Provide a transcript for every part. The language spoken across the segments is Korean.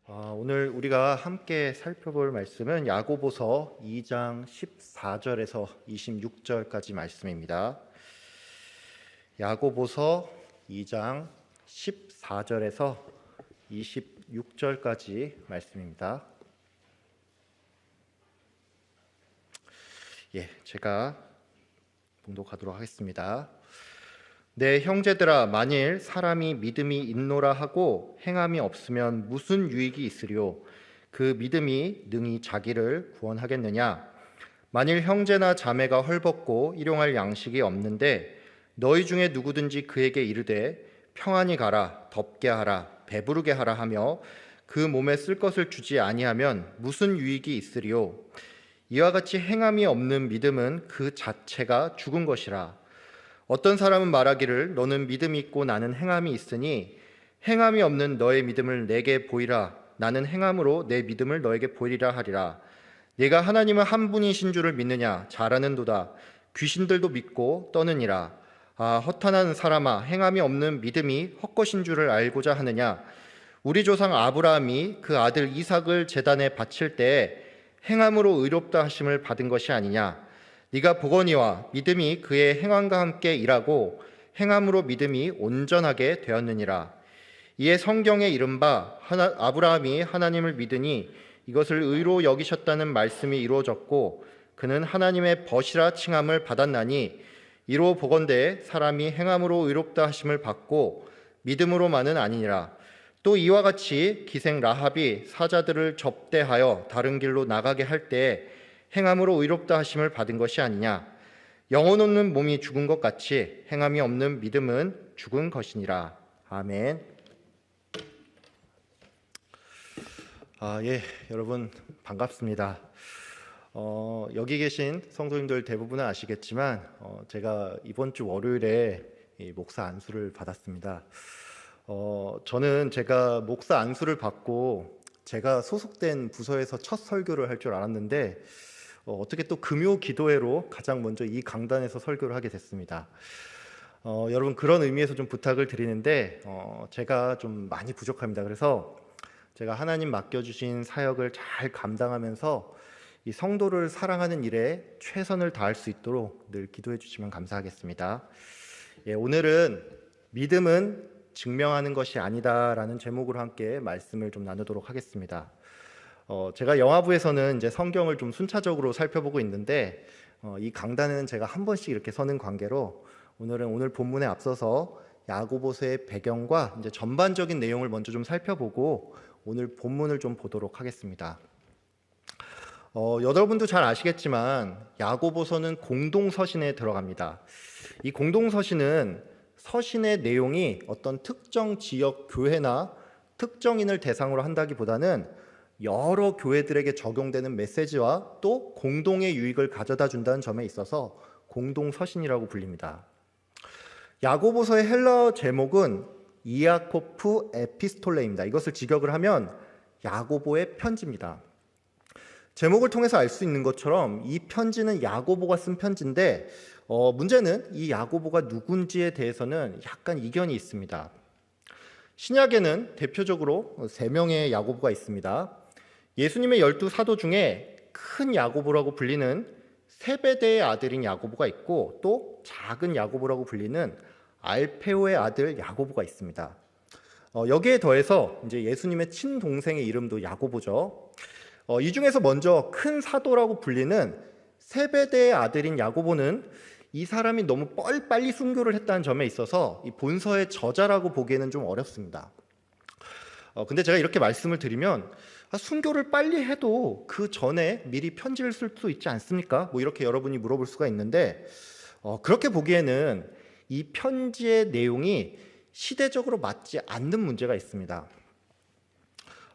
오늘 우리가 함께 살펴볼 말씀은 야고보서 2장 14절에서 26절까지 말씀입니다. 야고보서 2장 14절에서 26절까지 말씀입니다. 제가 봉독하도록 하겠습니다. 내 형제들아, 만일 사람이 믿음이 있노라 하고 행함이 없으면 무슨 유익이 있으리요? 그 믿음이 능히 자기를 구원하겠느냐? 만일 형제나 자매가 헐벗고 일용할 양식이 없는데 너희 중에 누구든지 그에게 이르되 평안히 가라, 덥게 하라, 배부르게 하라 하며 그 몸에 쓸 것을 주지 아니하면 무슨 유익이 있으리요? 이와 같이 행함이 없는 믿음은 그 자체가 죽은 것이라. 어떤 사람은 말하기를 너는 믿음이 있고 나는 행함이 있으니 행함이 없는 너의 믿음을 내게 보이라. 나는 행함으로 내 믿음을 너에게 보이리라 하리라. 네가 하나님은 한 분이신 줄을 믿느냐? 잘하는도다. 귀신들도 믿고 떠느니라. 허탄한 사람아, 행함이 없는 믿음이 헛것인 줄을 알고자 하느냐? 우리 조상 아브라함이 그 아들 이삭을 제단에 바칠 때에 행함으로 의롭다 하심을 받은 것이 아니냐? 네가 보거니와 믿음이 그의 행함과 함께 일하고 행함으로 믿음이 온전하게 되었느니라. 이에 성경에 이른바 아브라함이 하나님을 믿으니 이것을 의로 여기셨다는 말씀이 이루어졌고 그는 하나님의 벗이라 칭함을 받았나니 이로 보건대 사람이 행함으로 의롭다 하심을 받고 믿음으로만은 아니니라. 또 이와 같이 기생 라합이 사자들을 접대하여 다른 길로 나가게 할 때에 행함으로 의롭다 하심을 받은 것이 아니냐? 영혼 없는 몸이 죽은 것 같이 행함이 없는 믿음은 죽은 것이니라. 아멘. 여러분 반갑습니다. 여기 계신 성도님들 대부분은 아시겠지만 제가 이번 주 월요일에 목사 안수를 받았습니다. 저는 제가 목사 안수를 받고 제가 소속된 부서에서 첫 설교를 할 줄 알았는데 어떻게 또 금요 기도회로 가장 먼저 이 강단에서 설교를 하게 됐습니다. 여러분 그런 의미에서 좀 부탁을 드리는데 제가 좀 많이 부족합니다. 그래서 제가 하나님 맡겨주신 사역을 잘 감당하면서 이 성도를 사랑하는 일에 최선을 다할 수 있도록 늘 기도해 주시면 감사하겠습니다. 오늘은 믿음은 증명하는 것이 아니다라는 제목으로 함께 말씀을 좀 나누도록 하겠습니다. 제가 영화부에서는 이제 성경을 좀 순차적으로 살펴보고 있는데 이 강단에는 제가 한 번씩 이렇게 서는 관계로 오늘 본문에 앞서서 야고보서의 배경과 이제 전반적인 내용을 먼저 좀 살펴보고 오늘 본문을 좀 보도록 하겠습니다. 여러분도 잘 아시겠지만 야고보서는 공동서신에 들어갑니다. 이 공동서신은 서신의 내용이 어떤 특정 지역 교회나 특정인을 대상으로 한다기보다는 여러 교회들에게 적용되는 메시지와 또 공동의 유익을 가져다 준다는 점에 있어서 공동서신이라고 불립니다. 야고보서의 헬라어 제목은 이아코프 에피스톨레입니다. 이것을 직역을 하면 야고보의 편지입니다. 제목을 통해서 알 수 있는 것처럼 이 편지는 야고보가 쓴 편지인데 문제는 이 야고보가 누군지에 대해서는 약간 이견이 있습니다. 신약에는 대표적으로 3명의 야고보가 있습니다. 예수님의 12 사도 중에 큰 야고보라고 불리는 세베대의 아들인 야고보가 있고 또 작은 야고보라고 불리는 알페오의 아들 야고보가 있습니다. 여기에 더해서 이제 예수님의 친동생의 이름도 야고보죠. 이 중에서 먼저 큰 사도라고 불리는 세베대의 아들인 야고보는 이 사람이 너무 빨리 순교를 했다는 점에 있어서 이 본서의 저자라고 보기에는 좀 어렵습니다. 근데 제가 이렇게 말씀을 드리면 순교를 빨리 해도 그 전에 미리 편지를 쓸 수 있지 않습니까? 이렇게 여러분이 물어볼 수가 있는데 그렇게 보기에는 이 편지의 내용이 시대적으로 맞지 않는 문제가 있습니다.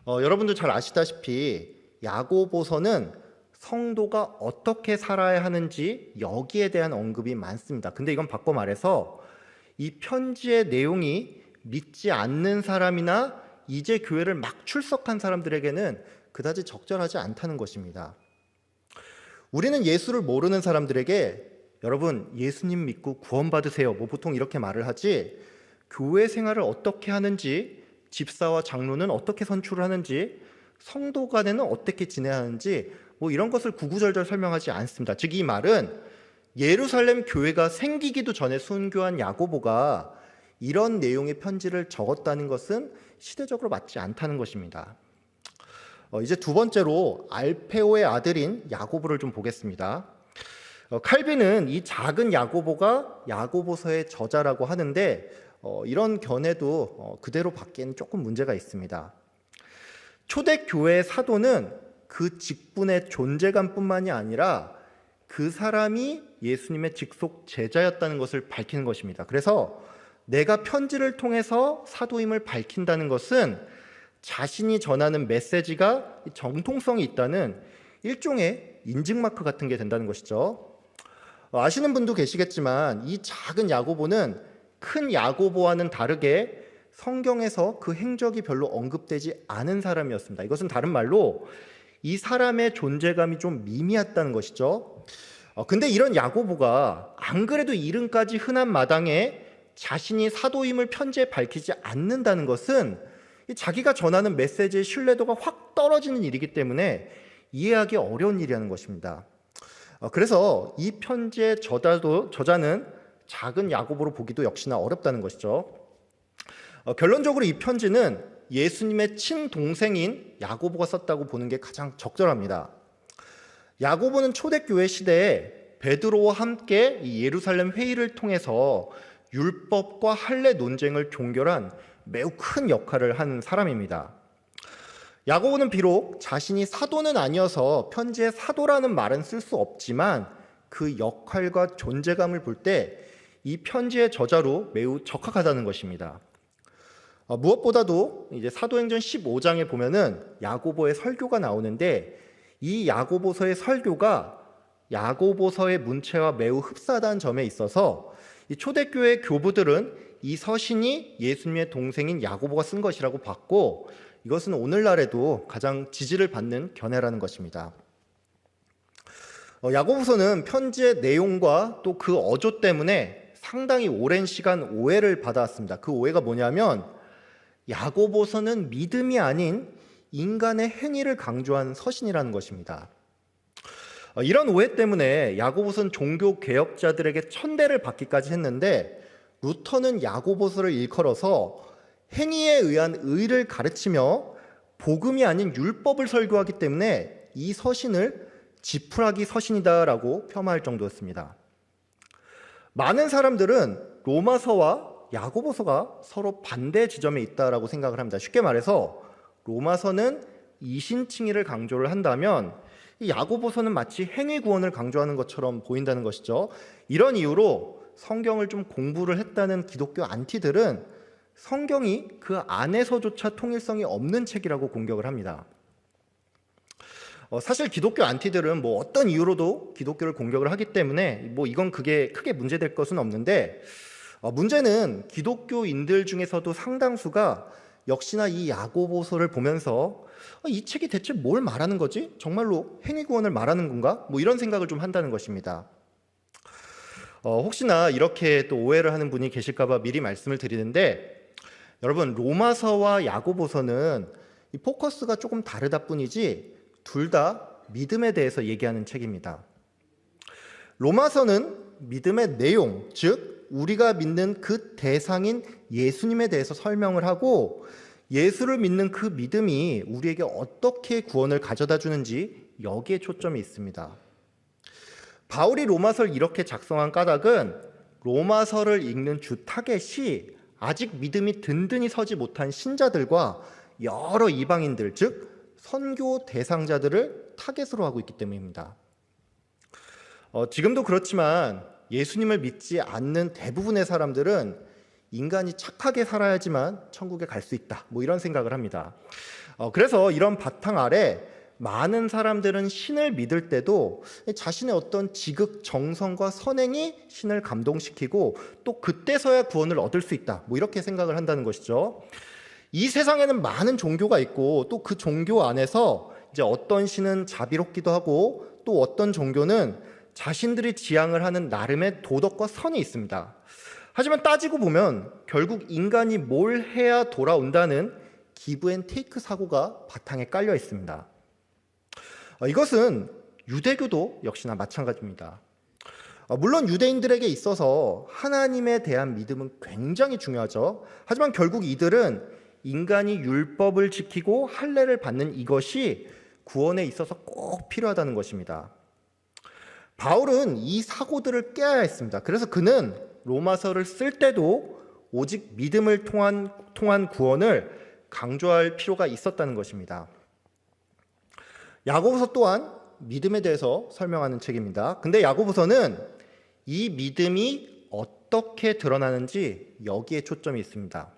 여러분들 잘 아시다시피 야고보서는 성도가 어떻게 살아야 하는지 여기에 대한 언급이 많습니다. 근데 이건 바꿔 말해서 이 편지의 내용이 믿지 않는 사람이나 이제 교회를 막 출석한 사람들에게는 그다지 적절하지 않다는 것입니다. 우리는 예수를 모르는 사람들에게 여러분 예수님 믿고 구원받으세요 보통 이렇게 말을 하지 교회 생활을 어떻게 하는지 집사와 장로는 어떻게 선출을 하는지, 성도 간에는 어떻게 지내야 하는지 뭐 이런 것을 구구절절 설명하지 않습니다. 즉 이 말은 예루살렘 교회가 생기기도 전에 순교한 야고보가 이런 내용의 편지를 적었다는 것은 시대적으로 맞지 않다는 것입니다. 이제 두 번째로 알페오의 아들인 야고보를 좀 보겠습니다. 칼빈은 이 작은 야고보가 야고보서의 저자라고 하는데 이런 견해도 그대로 받기에는 조금 문제가 있습니다. 초대교회의 사도는 그 직분의 존재감뿐만이 아니라 그 사람이 예수님의 직속 제자였다는 것을 밝히는 것입니다. 그래서 내가 편지를 통해서 사도임을 밝힌다는 것은 자신이 전하는 메시지가 정통성이 있다는 일종의 인증마크 같은 게 된다는 것이죠. 아시는 분도 계시겠지만 이 작은 야고보는 큰 야고보와는 다르게 성경에서 그 행적이 별로 언급되지 않은 사람이었습니다. 이것은 다른 말로 이 사람의 존재감이 좀 미미했다는 것이죠. 근데 이런 야고보가 안 그래도 이름까지 흔한 마당에 자신이 사도임을 편지에 밝히지 않는다는 것은 자기가 전하는 메시지의 신뢰도가 확 떨어지는 일이기 때문에 이해하기 어려운 일이라는 것입니다. 그래서 이 편지의 저자는 작은 야고보로 보기도 역시나 어렵다는 것이죠. 결론적으로 이 편지는 예수님의 친동생인 야고보가 썼다고 보는 게 가장 적절합니다. 야고보는 초대교회 시대에 베드로와 함께 이 예루살렘 회의를 통해서 율법과 할례 논쟁을 종결한 매우 큰 역할을 한 사람입니다. 야고보는 비록 자신이 사도는 아니어서 편지에 사도라는 말은 쓸 수 없지만 그 역할과 존재감을 볼 때 이 편지의 저자로 매우 적합하다는 것입니다. 무엇보다도 이제 사도행전 15장에 보면은 야고보의 설교가 나오는데 이 야고보서의 설교가 야고보서의 문체와 매우 흡사하다는 점에 있어서 이 초대교회 교부들은 이 서신이 예수님의 동생인 야고보가 쓴 것이라고 봤고 이것은 오늘날에도 가장 지지를 받는 견해라는 것입니다. 야고보서는 편지의 내용과 또 그 어조 때문에 상당히 오랜 시간 오해를 받아왔습니다. 그 오해가 뭐냐면 야고보서는 믿음이 아닌 인간의 행위를 강조한 서신이라는 것입니다. 이런 오해 때문에 야고보서는 종교 개혁자들에게 천대를 받기까지 했는데 루터는 야고보서를 일컬어서 행위에 의한 의를 가르치며 복음이 아닌 율법을 설교하기 때문에 이 서신을 지푸라기 서신이다라고 폄하할 정도였습니다. 많은 사람들은 로마서와 야고보서가 서로 반대 지점에 있다라고 생각을 합니다. 쉽게 말해서 로마서는 이신칭의를 강조를 한다면 이 야고보서는 마치 행위 구원을 강조하는 것처럼 보인다는 것이죠. 이런 이유로 성경을 좀 공부를 했다는 기독교 안티들은 성경이 그 안에서조차 통일성이 없는 책이라고 공격을 합니다. 사실 기독교 안티들은 뭐 어떤 이유로도 기독교를 공격을 하기 때문에 뭐 이건 그게 크게 문제될 것은 없는데 문제는 기독교인들 중에서도 상당수가 역시나 이 야고보서를 보면서 이 책이 대체 뭘 말하는 거지? 정말로 행위구원을 말하는 건가? 뭐 이런 생각을 좀 한다는 것입니다. 혹시나 이렇게 또 오해를 하는 분이 계실까 봐 미리 말씀을 드리는데 여러분 로마서와 야고보서는 이 포커스가 조금 다르다 뿐이지 둘 다 믿음에 대해서 얘기하는 책입니다. 로마서는 믿음의 내용, 즉 우리가 믿는 그 대상인 예수님에 대해서 설명을 하고 예수를 믿는 그 믿음이 우리에게 어떻게 구원을 가져다 주는지 여기에 초점이 있습니다. 바울이 로마서를 이렇게 작성한 까닭은 로마서를 읽는 주 타겟이 아직 믿음이 든든히 서지 못한 신자들과 여러 이방인들, 즉 선교 대상자들을 타겟으로 하고 있기 때문입니다. 지금도 그렇지만 예수님을 믿지 않는 대부분의 사람들은 인간이 착하게 살아야지만 천국에 갈 수 있다, 뭐 이런 생각을 합니다. 그래서 이런 바탕 아래 많은 사람들은 신을 믿을 때도 자신의 어떤 지극 정성과 선행이 신을 감동시키고 또 그때서야 구원을 얻을 수 있다, 뭐 이렇게 생각을 한다는 것이죠. 이 세상에는 많은 종교가 있고 또 그 종교 안에서 이제 어떤 신은 자비롭기도 하고 또 어떤 종교는 자신들이 지향을 하는 나름의 도덕과 선이 있습니다. 하지만 따지고 보면 결국 인간이 뭘 해야 돌아온다는 기브앤테이크 사고가 바탕에 깔려 있습니다. 이것은 유대교도 역시나 마찬가지입니다. 물론 유대인들에게 있어서 하나님에 대한 믿음은 굉장히 중요하죠. 하지만 결국 이들은 인간이 율법을 지키고 할례를 받는 이것이 구원에 있어서 꼭 필요하다는 것입니다. 바울은 이 사고들을 깨야 했습니다. 그래서 그는 로마서를 쓸 때도 오직 믿음을 통한 구원을 강조할 필요가 있었다는 것입니다. 야고보서 또한 믿음에 대해서 설명하는 책입니다. 근데 야고보서는 이 믿음이 어떻게 드러나는지 여기에 초점이 있습니다.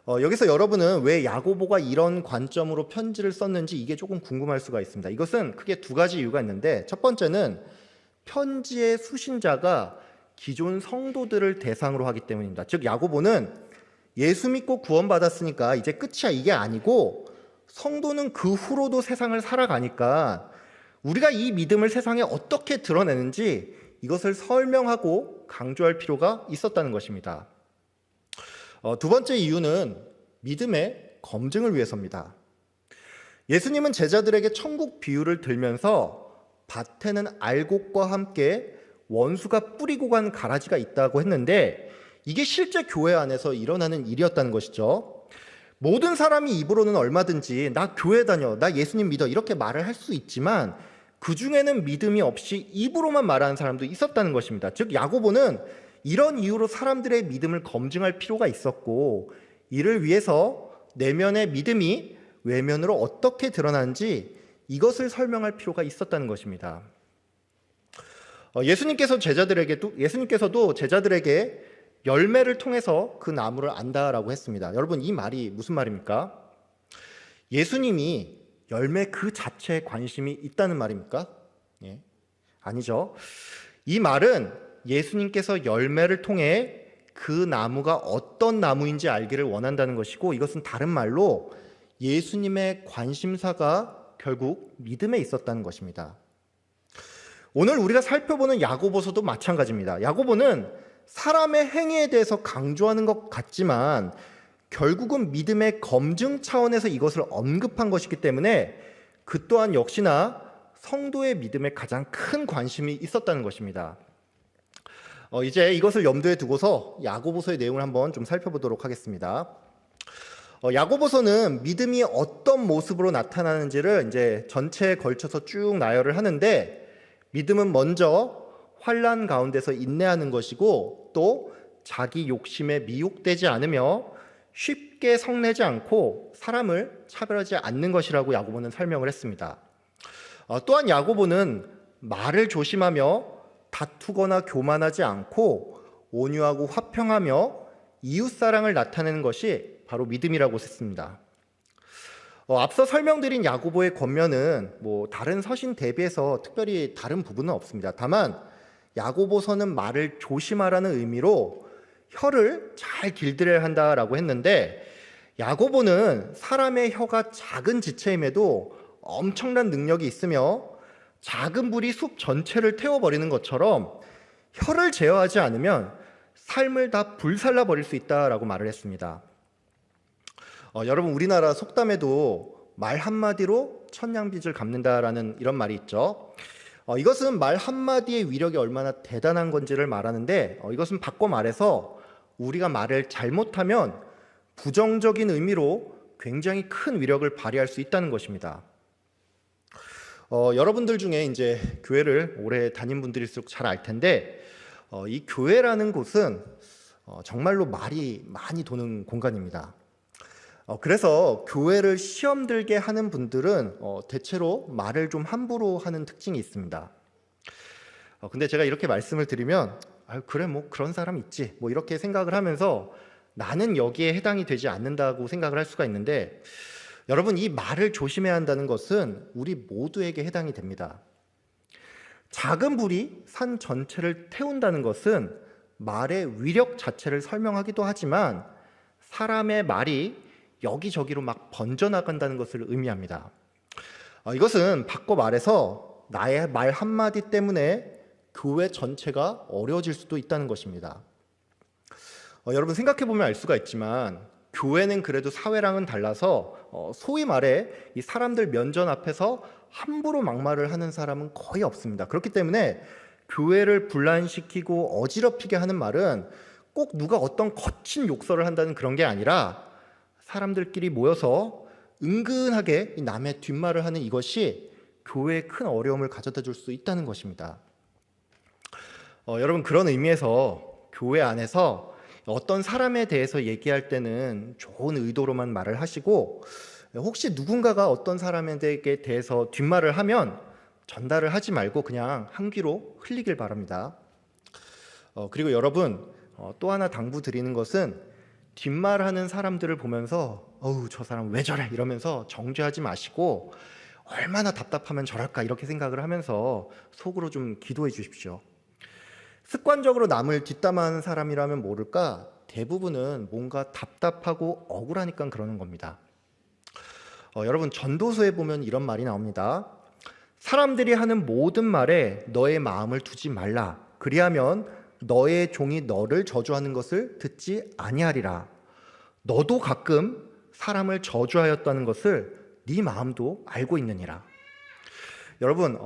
여기서 여러분은 왜 야고보가 이런 관점으로 편지를 썼는지 이게 조금 궁금할 수가 있습니다. 이것은 크게 두 가지 이유가 있는데, 첫 번째는 편지의 수신자가 기존 성도들을 대상으로 하기 때문입니다. 즉 야고보는 예수 믿고 구원받았으니까 이제 끝이야 이게 아니고, 성도는 그 후로도 세상을 살아가니까 우리가 이 믿음을 세상에 어떻게 드러내는지 이것을 설명하고 강조할 필요가 있었다는 것입니다. 두 번째 이유는 믿음의 검증을 위해서입니다. 예수님은 제자들에게 천국 비유를 들면서 밭에는 알곡과 함께 원수가 뿌리고 간 가라지가 있다고 했는데, 이게 실제 교회 안에서 일어나는 일이었다는 것이죠. 모든 사람이 입으로는 얼마든지 나 교회 다녀, 나 예수님 믿어 이렇게 말을 할 수 있지만 그 중에는 믿음이 없이 입으로만 말하는 사람도 있었다는 것입니다. 즉 야고보는 이런 이유로 사람들의 믿음을 검증할 필요가 있었고, 이를 위해서 내면의 믿음이 외면으로 어떻게 드러나는지 이것을 설명할 필요가 있었다는 것입니다. 예수님께서도 제자들에게 열매를 통해서 그 나무를 안다라고 했습니다. 여러분, 이 말이 무슨 말입니까? 예수님이 열매 그 자체에 관심이 있다는 말입니까? 예. 아니죠. 이 말은 예수님께서 열매를 통해 그 나무가 어떤 나무인지 알기를 원한다는 것이고, 이것은 다른 말로 예수님의 관심사가 결국 믿음에 있었다는 것입니다. 오늘 우리가 살펴보는 야고보서도 마찬가지입니다. 야고보는 사람의 행위에 대해서 강조하는 것 같지만 결국은 믿음의 검증 차원에서 이것을 언급한 것이기 때문에 그 또한 역시나 성도의 믿음에 가장 큰 관심이 있었다는 것입니다. 이제 이것을 염두에 두고서 야고보서의 내용을 한번 좀 살펴보도록 하겠습니다. 야고보서는 믿음이 어떤 모습으로 나타나는지를 이제 전체에 걸쳐서 쭉 나열을 하는데, 믿음은 먼저 환난 가운데서 인내하는 것이고, 또 자기 욕심에 미혹되지 않으며 쉽게 성내지 않고 사람을 차별하지 않는 것이라고 야고보는 설명을 했습니다. 또한 야고보는 말을 조심하며 다투거나 교만하지 않고 온유하고 화평하며 이웃사랑을 나타내는 것이 바로 믿음이라고 했습니다. 앞서 설명드린 야고보의 권면은 다른 서신 대비해서 특별히 다른 부분은 없습니다. 다만 야고보서는 말을 조심하라는 의미로 혀를 잘 길들여야 한다라고 했는데, 야고보는 사람의 혀가 작은 지체임에도 엄청난 능력이 있으며 작은 불이 숲 전체를 태워버리는 것처럼 혀를 제어하지 않으면 삶을 다 불살라 버릴 수 있다라고 말을 했습니다. 여러분, 우리나라 속담에도 말 한마디로 천냥빚을 갚는다라는 이런 말이 있죠. 이것은 말 한마디의 위력이 얼마나 대단한 건지를 말하는데, 이것은 바꿔 말해서 우리가 말을 잘못하면 부정적인 의미로 굉장히 큰 위력을 발휘할 수 있다는 것입니다. 여러분들 중에 이제 교회를 오래 다닌 분들일수록 잘 알 텐데, 이 교회라는 곳은 정말로 말이 많이 도는 공간입니다. 그래서 교회를 시험 들게 하는 분들은 대체로 말을 좀 함부로 하는 특징이 있습니다. 근데 제가 이렇게 말씀을 드리면 그래 그런 사람 있지 이렇게 생각을 하면서 나는 여기에 해당이 되지 않는다고 생각을 할 수가 있는데, 여러분, 이 말을 조심해야 한다는 것은 우리 모두에게 해당이 됩니다. 작은 불이 산 전체를 태운다는 것은 말의 위력 자체를 설명하기도 하지만 사람의 말이 여기저기로 막 번져나간다는 것을 의미합니다. 이것은 바꿔 말해서 나의 말 한마디 때문에 교회 전체가 어려워질 수도 있다는 것입니다. 여러분, 생각해 보면 알 수가 있지만 교회는 그래도 사회랑은 달라서 소위 말해 이 사람들 면전 앞에서 함부로 막말을 하는 사람은 거의 없습니다. 그렇기 때문에 교회를 분란시키고 어지럽히게 하는 말은 꼭 누가 어떤 거친 욕설을 한다는 그런 게 아니라 사람들끼리 모여서 은근하게 남의 뒷말을 하는 이것이 교회에 큰 어려움을 가져다 줄 수 있다는 것입니다. 여러분, 그런 의미에서 교회 안에서 어떤 사람에 대해서 얘기할 때는 좋은 의도로만 말을 하시고, 혹시 누군가가 어떤 사람에게 대해서 뒷말을 하면 전달을 하지 말고 그냥 한 귀로 흘리길 바랍니다. 그리고 여러분, 또 하나 당부드리는 것은 뒷말하는 사람들을 보면서 어우 저 사람 왜 저래 이러면서 정죄하지 마시고 얼마나 답답하면 저럴까 이렇게 생각을 하면서 속으로 좀 기도해 주십시오. 습관적으로 남을 뒷담화하는 사람이라면 모를까 대부분은 뭔가 답답하고 억울하니까 그러는 겁니다. 여러분, 전도서에 보면 이런 말이 나옵니다. 사람들이 하는 모든 말에 너의 마음을 두지 말라. 그리하면 너의 종이 너를 저주하는 것을 듣지 아니하리라. 너도 가끔 사람을 저주하였다는 것을 네 마음도 알고 있느니라. 여러분,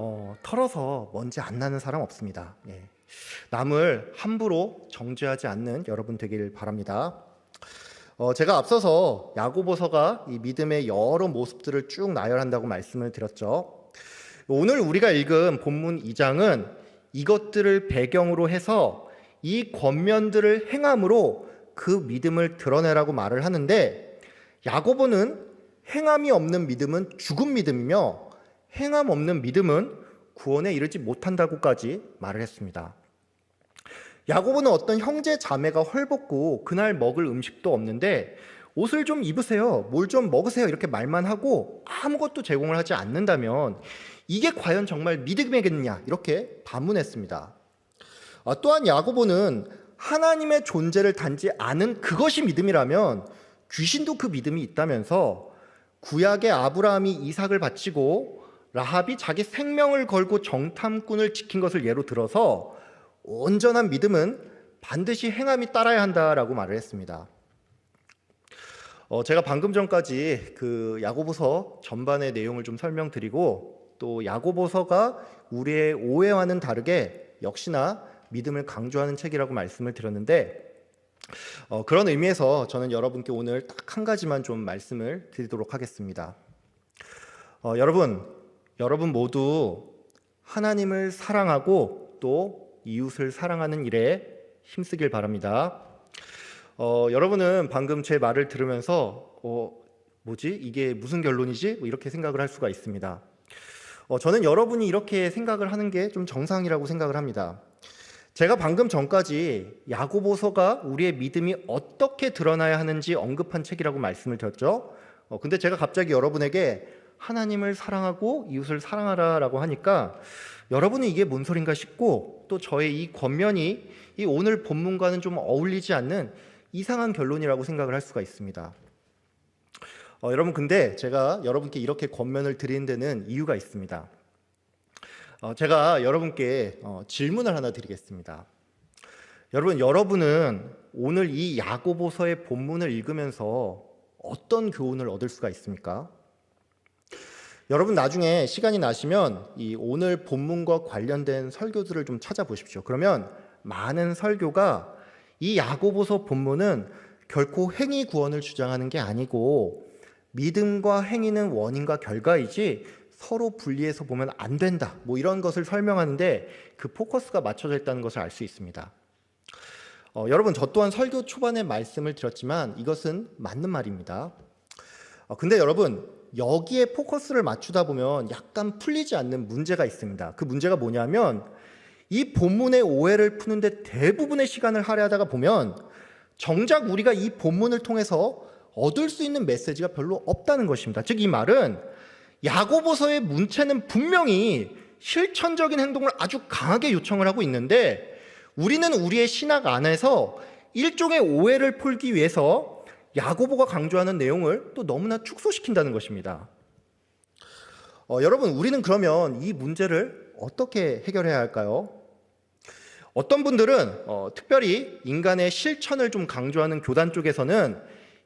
털어서 먼지 안 나는 사람 없습니다. 남을 함부로 정죄하지 않는 여러분 되길 바랍니다. 제가 앞서서 야고보서가 이 믿음의 여러 모습들을 쭉 나열한다고 말씀을 드렸죠. 오늘 우리가 읽은 본문 2장은 이것들을 배경으로 해서 이 권면들을 행함으로 그 믿음을 드러내라고 말을 하는데, 야고보는 행함이 없는 믿음은 죽은 믿음이며 행함 없는 믿음은 구원에 이르지 못한다고까지 말을 했습니다. 야고보는 어떤 형제 자매가 헐벗고 그날 먹을 음식도 없는데 옷을 좀 입으세요, 뭘 좀 먹으세요 이렇게 말만 하고 아무것도 제공을 하지 않는다면 이게 과연 정말 믿음이겠느냐 이렇게 반문했습니다. 또한 야고보는 하나님의 존재를 단지 아는 그것이 믿음이라면 귀신도 그 믿음이 있다면서 구약의 아브라함이 이삭을 바치고 라합이 자기 생명을 걸고 정탐꾼을 지킨 것을 예로 들어서 온전한 믿음은 반드시 행함이 따라야 한다라고 말을 했습니다. 제가 방금 전까지 그 야고보서 전반의 내용을 좀 설명드리고 또 야고보서가 우리의 오해와는 다르게 역시나 믿음을 강조하는 책이라고 말씀을 드렸는데, 그런 의미에서 저는 여러분께 오늘 딱 한 가지만 좀 말씀을 드리도록 하겠습니다. 여러분 모두 하나님을 사랑하고 또 이웃을 사랑하는 일에 힘쓰길 바랍니다. 여러분은 방금 제 말을 들으면서 뭐지? 이게 무슨 결론이지? 이렇게 생각을 할 수가 있습니다. 저는 여러분이 이렇게 생각을 하는 게 좀 정상이라고 생각을 합니다. 제가 방금 전까지 야고보서가 우리의 믿음이 어떻게 드러나야 하는지 언급한 책이라고 말씀을 드렸죠. 근데 제가 갑자기 여러분에게 하나님을 사랑하고 이웃을 사랑하라라고 하니까 여러분이 이게 뭔 소린가 싶고 또 저의 이 권면이 이 오늘 본문과는 좀 어울리지 않는 이상한 결론이라고 생각을 할 수가 있습니다. 여러분, 근데 제가 여러분께 이렇게 권면을 드리는 데는 이유가 있습니다. 제가 여러분께 질문을 하나 드리겠습니다. 여러분은 오늘 이 야고보서의 본문을 읽으면서 어떤 교훈을 얻을 수가 있습니까? 여러분 나중에 시간이 나시면 이 오늘 본문과 관련된 설교들을 좀 찾아보십시오. 그러면 많은 설교가 이 야고보서 본문은 결코 행위 구원을 주장하는 게 아니고 믿음과 행위는 원인과 결과이지 서로 분리해서 보면 안 된다, 이런 것을 설명하는데 그 포커스가 맞춰져 있다는 것을 알 수 있습니다. 여러분, 저 또한 설교 초반에 말씀을 드렸지만 이것은 맞는 말입니다. 근데 여러분, 여기에 포커스를 맞추다 보면 약간 풀리지 않는 문제가 있습니다. 그 문제가 뭐냐면 이 본문의 오해를 푸는데 대부분의 시간을 할애하다가 보면 정작 우리가 이 본문을 통해서 얻을 수 있는 메시지가 별로 없다는 것입니다. 즉 이 말은 야고보서의 문체는 분명히 실천적인 행동을 아주 강하게 요청을 하고 있는데 우리는 우리의 신학 안에서 일종의 오해를 풀기 위해서 야고보가 강조하는 내용을 또 너무나 축소시킨다는 것입니다. 여러분, 우리는 그러면 이 문제를 어떻게 해결해야 할까요? 어떤 분들은 특별히 인간의 실천을 좀 강조하는 교단 쪽에서는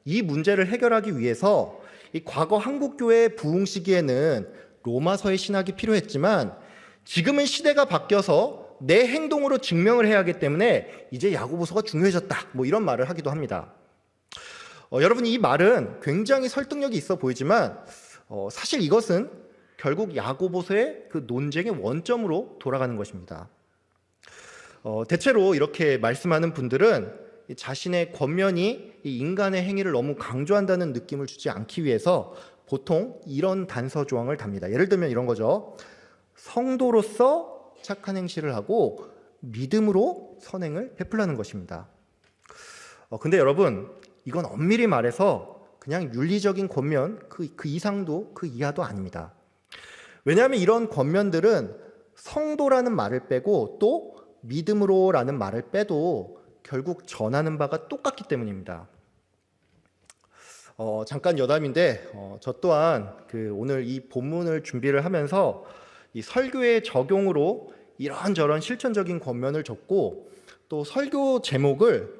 이 문제를 해결하기 위해서 이 과거 한국교회의 부흥 시기에는 로마서의 신학이 필요했지만 지금은 시대가 바뀌어서 내 행동으로 증명을 해야 하기 때문에 이제 야고보서가 중요해졌다. 뭐 이런 말을 하기도 합니다. 여러분, 이 말은 굉장히 설득력이 있어 보이지만 사실 이것은 결국 야고보서의 그 논쟁의 원점으로 돌아가는 것입니다. 대체로 이렇게 말씀하는 분들은 자신의 권면이 이 인간의 행위를 너무 강조한다는 느낌을 주지 않기 위해서 보통 이런 단서 조항을 답니다. 예를 들면 이런 거죠. 성도로서 착한 행실을 하고 믿음으로 선행을 베풀라는 것입니다. 근데 여러분, 이건 엄밀히 말해서 그냥 윤리적인 권면 그 이상도 그 이하도 아닙니다. 왜냐하면 이런 권면들은 성도라는 말을 빼고 또 믿음으로라는 말을 빼도 결국 전하는 바가 똑같기 때문입니다. 잠깐 여담인데 저 또한 오늘 이 본문을 준비를 하면서 이 설교의 적용으로 이런저런 실천적인 권면을 적고 또 설교 제목을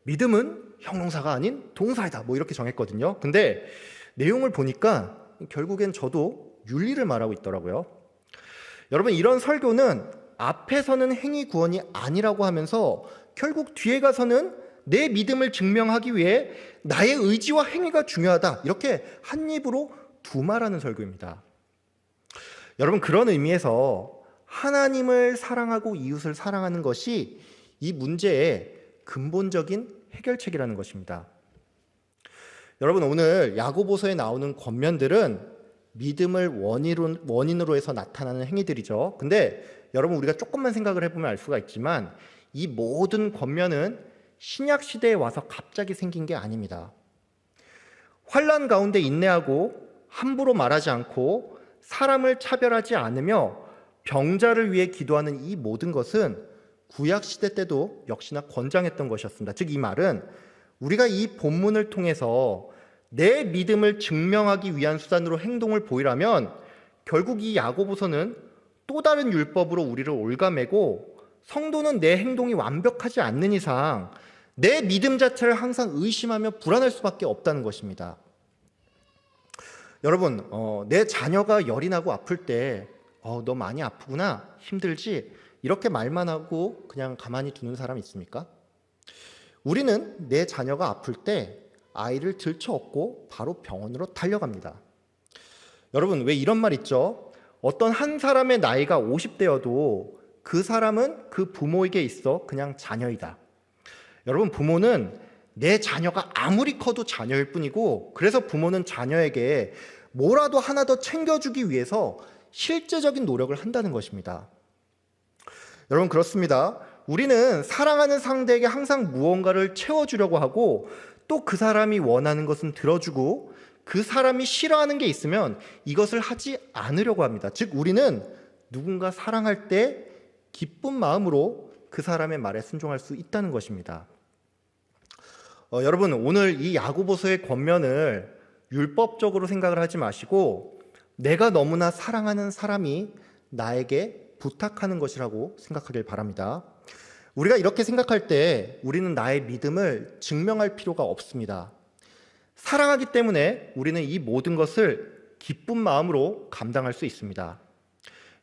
믿음은 형용사가 아닌 동사이다 뭐 이렇게 정했거든요. 근데 내용을 보니까 결국엔 저도 윤리를 말하고 있더라고요. 여러분, 이런 설교는 앞에서는 행위 구원이 아니라고 하면서 결국 뒤에 가서는 내 믿음을 증명하기 위해 나의 의지와 행위가 중요하다, 이렇게 한 입으로 두말하는 설교입니다. 여러분, 그런 의미에서 하나님을 사랑하고 이웃을 사랑하는 것이 이 문제의 근본적인 해결책이라는 것입니다. 여러분, 오늘 야고보서에 나오는 권면들은 믿음을 원인으로 해서 나타나는 행위들이죠. 근데 여러분, 우리가 조금만 생각을 해보면 알 수가 있지만 이 모든 권면은 신약 시대에 와서 갑자기 생긴 게 아닙니다. 환난 가운데 인내하고 함부로 말하지 않고 사람을 차별하지 않으며 병자를 위해 기도하는 이 모든 것은 구약 시대 때도 역시나 권장했던 것이었습니다. 즉, 이 말은 우리가 이 본문을 통해서 내 믿음을 증명하기 위한 수단으로 행동을 보이라면 결국 이 야고보서는 또 다른 율법으로 우리를 올가매고 성도는 내 행동이 완벽하지 않는 이상 내 믿음 자체를 항상 의심하며 불안할 수밖에 없다는 것입니다. 여러분, 내 자녀가 열이 나고 아플 때 너 많이 아프구나, 힘들지? 이렇게 말만 하고 그냥 가만히 두는 사람 있습니까? 우리는 내 자녀가 아플 때 아이를 들쳐업고 바로 병원으로 달려갑니다. 여러분, 왜 이런 말 있죠? 어떤 한 사람의 나이가 50대여도 그 사람은 그 부모에게 있어 그냥 자녀이다. 여러분, 부모는 내 자녀가 아무리 커도 자녀일 뿐이고, 그래서 부모는 자녀에게 뭐라도 하나 더 챙겨주기 위해서 실제적인 노력을 한다는 것입니다. 여러분, 그렇습니다. 우리는 사랑하는 상대에게 항상 무언가를 채워주려고 하고 또 그 사람이 원하는 것은 들어주고 그 사람이 싫어하는 게 있으면 이것을 하지 않으려고 합니다. 즉, 우리는 누군가 사랑할 때 기쁜 마음으로 그 사람의 말에 순종할 수 있다는 것입니다. 여러분, 오늘 이 야고보서의 권면을 율법적으로 생각을 하지 마시고 내가 너무나 사랑하는 사람이 나에게 부탁하는 것이라고 생각하길 바랍니다. 우리가 이렇게 생각할 때 우리는 나의 믿음을 증명할 필요가 없습니다. 사랑하기 때문에 우리는 이 모든 것을 기쁜 마음으로 감당할 수 있습니다.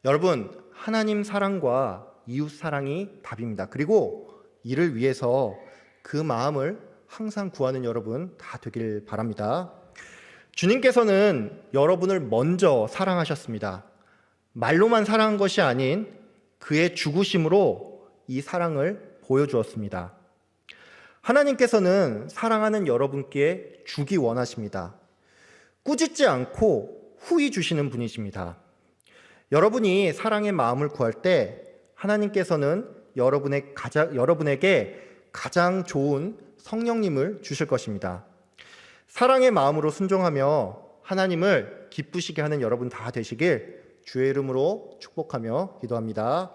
여러분, 하나님 사랑과 이웃 사랑이 답입니다. 그리고 이를 위해서 그 마음을 항상 구하는 여러분 다 되길 바랍니다. 주님께서는 여러분을 먼저 사랑하셨습니다. 말로만 사랑한 것이 아닌 그의 죽으심으로 이 사랑을 보여주었습니다. 하나님께서는 사랑하는 여러분께 주기 원하십니다. 꾸짖지 않고 후히 주시는 분이십니다. 여러분이 사랑의 마음을 구할 때 하나님께서는 여러분에게 가장 좋은 성령님을 주실 것입니다. 사랑의 마음으로 순종하며 하나님을 기쁘시게 하는 여러분 다 되시길 주의 이름으로 축복하며 기도합니다.